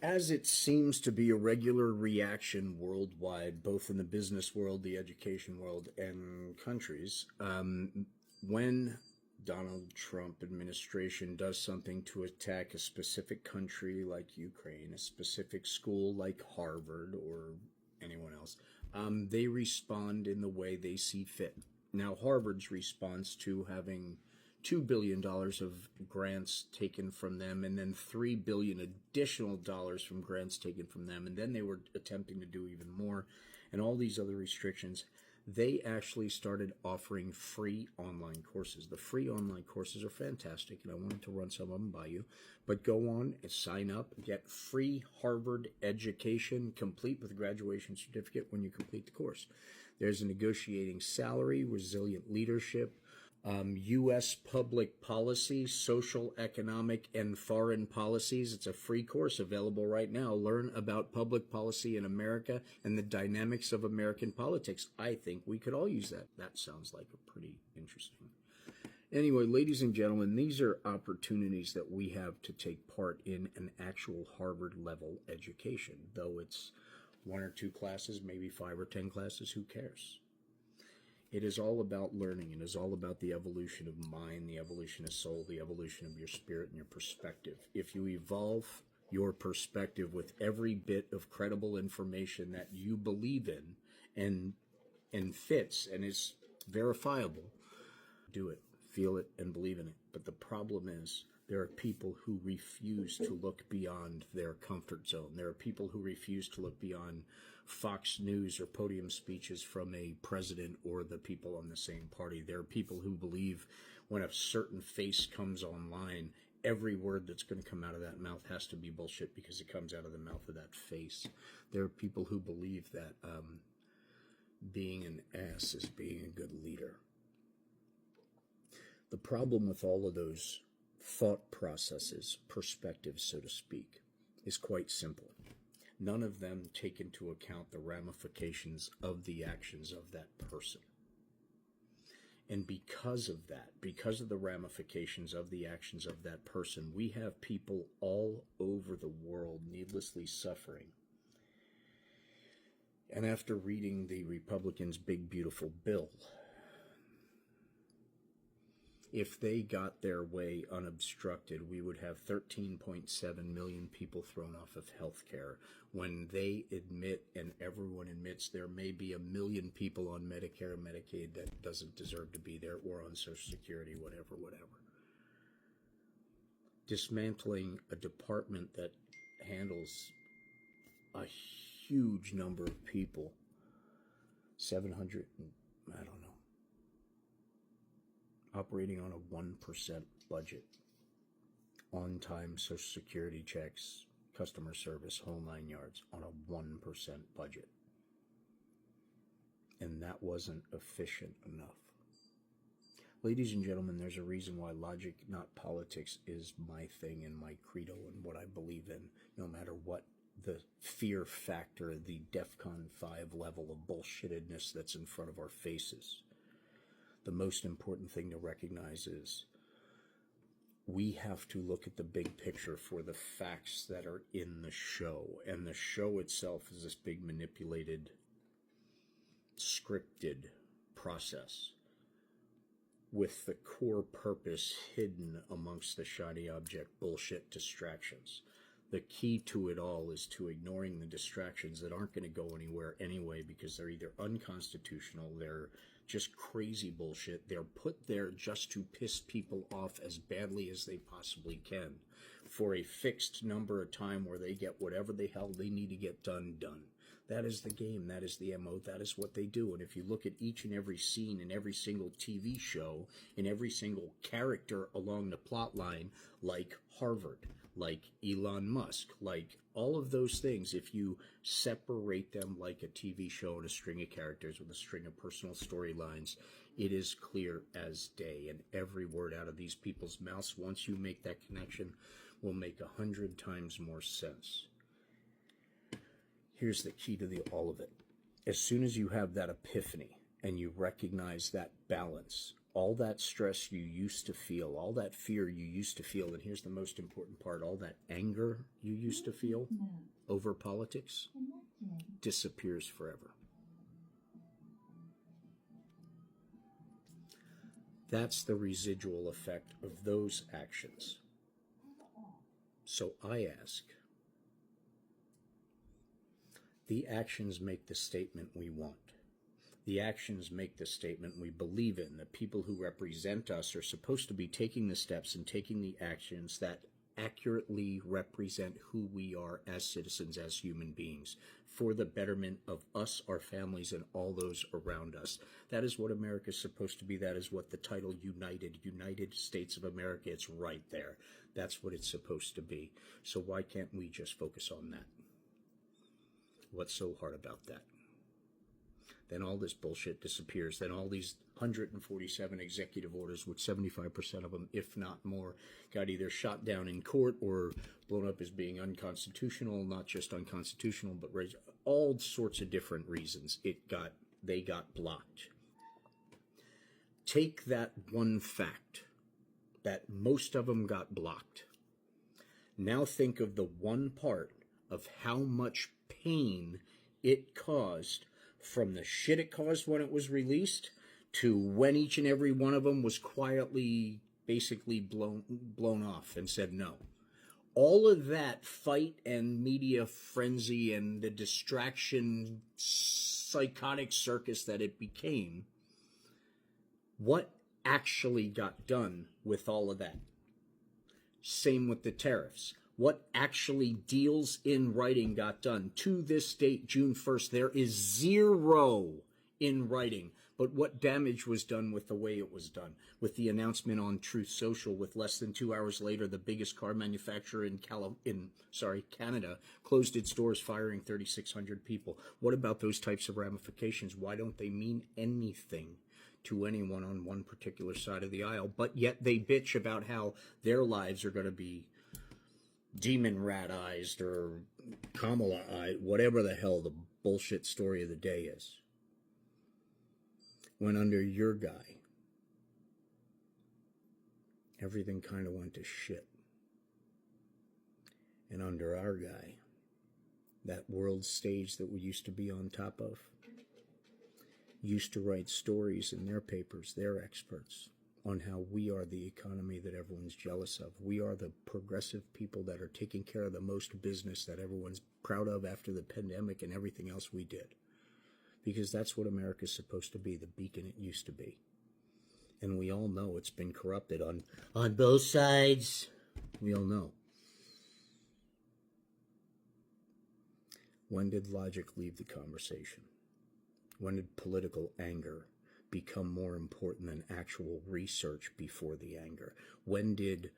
As it seems to be a regular reaction worldwide, both in the business world, the education world, and countries, when Donald Trump administration does something to attack a specific country like Ukraine, a specific school like Harvard or anyone else, they respond in the way they see fit. Now, Harvard's response to having $2 billion of grants taken from them, and then $3 billion additional dollars from grants taken from them, and then they were attempting to do even more, and all these other restrictions. They actually started offering free online courses. The free online courses are fantastic, and I wanted to run some of them by you. But go on and sign up, get free Harvard education, complete with a graduation certificate when you complete the course. There's a negotiating salary, resilient leadership, U.S. public policy, social, economic, and foreign policies. It's a free course available right now. Learn about public policy in America and the dynamics of American politics. I think we could all use that. That sounds like a pretty interesting. Anyway, ladies and gentlemen, these are opportunities that we have to take part in an actual Harvard level education. Though it's 1 or 2 classes, maybe 5 or 10 classes, who cares? It is all about learning. It is all about the evolution of mind, the evolution of soul, the evolution of your spirit and your perspective. If you evolve your perspective with every bit of credible information that you believe in and fits and is verifiable, do it, feel it, and believe in it. But the problem is, there are people who refuse to look beyond their comfort zone. There are people who refuse to look beyond Fox News or podium speeches from a president or the people on the same party. There are people who believe when a certain face comes online, every word that's going to come out of that mouth has to be bullshit because it comes out of the mouth of that face. There are people who believe that being an ass is being a good leader. The problem with all of those thought processes, perspectives, so to speak, is quite simple. None of them take into account the ramifications of the actions of that person. And because of that, because of the ramifications of the actions of that person, we have people all over the world needlessly suffering. And after reading the Republicans' big, beautiful bill, if they got their way unobstructed, we would have 13.7 million people thrown off of health care. When they admit, and everyone admits, there may be 1 million people on Medicare and Medicaid that doesn't deserve to be there, or on Social Security, whatever. Dismantling a department that handles a huge number of people, 700, I don't know, operating on a 1% budget, on-time Social Security checks, customer service, whole 9 yards, on a 1% budget. And that wasn't efficient enough. Ladies and gentlemen, there's a reason why logic, not politics, is my thing and my credo and what I believe in, no matter what the fear factor, the DEFCON 5 level of bullshittedness that's in front of our faces. The most important thing to recognize is we have to look at the big picture for the facts that are in the show. And the show itself is this big manipulated, scripted process with the core purpose hidden amongst the shiny object bullshit distractions. The key to it all is to ignoring the distractions that aren't going to go anywhere anyway because they're either unconstitutional, they're just crazy bullshit, they're put there just to piss people off as badly as they possibly can for a fixed number of time where they get whatever the hell they need to get done. That is the game, that is the MO, that is what they do. And if you look at each and every scene in every single TV show, in every single character along the plot line, like Harvard, like Elon Musk, like all of those things, if you separate them like a TV show and a string of characters with a string of personal storylines, it is clear as day. And every word out of these people's mouths, once you make that connection, will make 100 times more sense. Here's the key to all of it. As soon as you have that epiphany and you recognize that balance all that stress you used to feel, all that fear you used to feel, and here's the most important part, all that anger you used to feel over politics disappears forever. That's the residual effect of those actions. So I ask, the actions make the statement we want. The actions make the statement we believe in. The people who represent us are supposed to be taking the steps and taking the actions that accurately represent who we are as citizens, as human beings, for the betterment of us, our families, and all those around us. That is what America is supposed to be. That is what the title United States of America, it's right there. That's what it's supposed to be. So why can't we just focus on that? What's so hard about that? Then all this bullshit disappears. Then all these 147 executive orders, with 75% of them, if not more, got either shot down in court or blown up as being unconstitutional. Not just unconstitutional, but all sorts of different reasons. They got blocked. Take that one fact, that most of them got blocked. Now think of the one part of how much pain it caused, from the shit it caused when it was released to when each and every one of them was quietly basically blown off and said no. All of that fight and media frenzy and the distraction psychotic circus that it became, what actually got done with all of that? Same with the tariffs. What actually deals in writing got done? To this date, June 1st, there is zero in writing. But what damage was done with the way it was done? With the announcement on Truth Social, with less than 2 hours later, the biggest car manufacturer in Canada closed its doors, firing 3,600 people. What about those types of ramifications? Why don't they mean anything to anyone on one particular side of the aisle? But yet they bitch about how their lives are going to be demon rat-ized or Kamala-eyed, whatever the hell the bullshit story of the day is. When under your guy, everything kind of went to shit. And under our guy, that world stage that we used to be on top of, used to write stories in their papers, their experts, on how we are the economy that everyone's jealous of. We are the progressive people that are taking care of the most business that everyone's proud of after the pandemic and everything else we did. Because that's what America's supposed to be, the beacon it used to be. And we all know it's been corrupted on both sides. We all know. When did logic leave the conversation? When did political anger become more important than actual research before the anger? When did,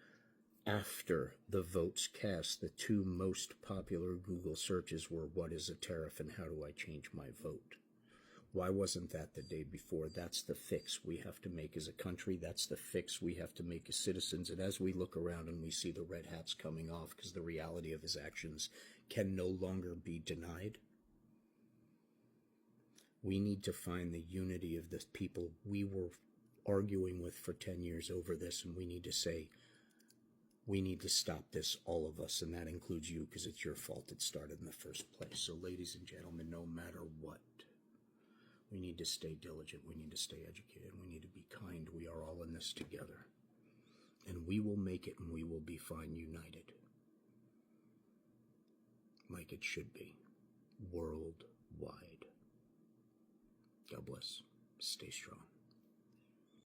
after the votes cast, the two most popular Google searches were, what is a tariff and how do I change my vote? Why wasn't that the day before? That's the fix we have to make as a country. That's the fix we have to make as citizens. And as we look around and we see the red hats coming off because the reality of his actions can no longer be denied, we need to find the unity of the people we were arguing with for 10 years over this, and we need to say, we need to stop this, all of us, and that includes you, because it's your fault it started in the first place. So ladies and gentlemen, no matter what, we need to stay diligent, we need to stay educated, we need to be kind. We are all in this together, and we will make it, and we will be fine united, like it should be, worldwide. God bless. Stay strong.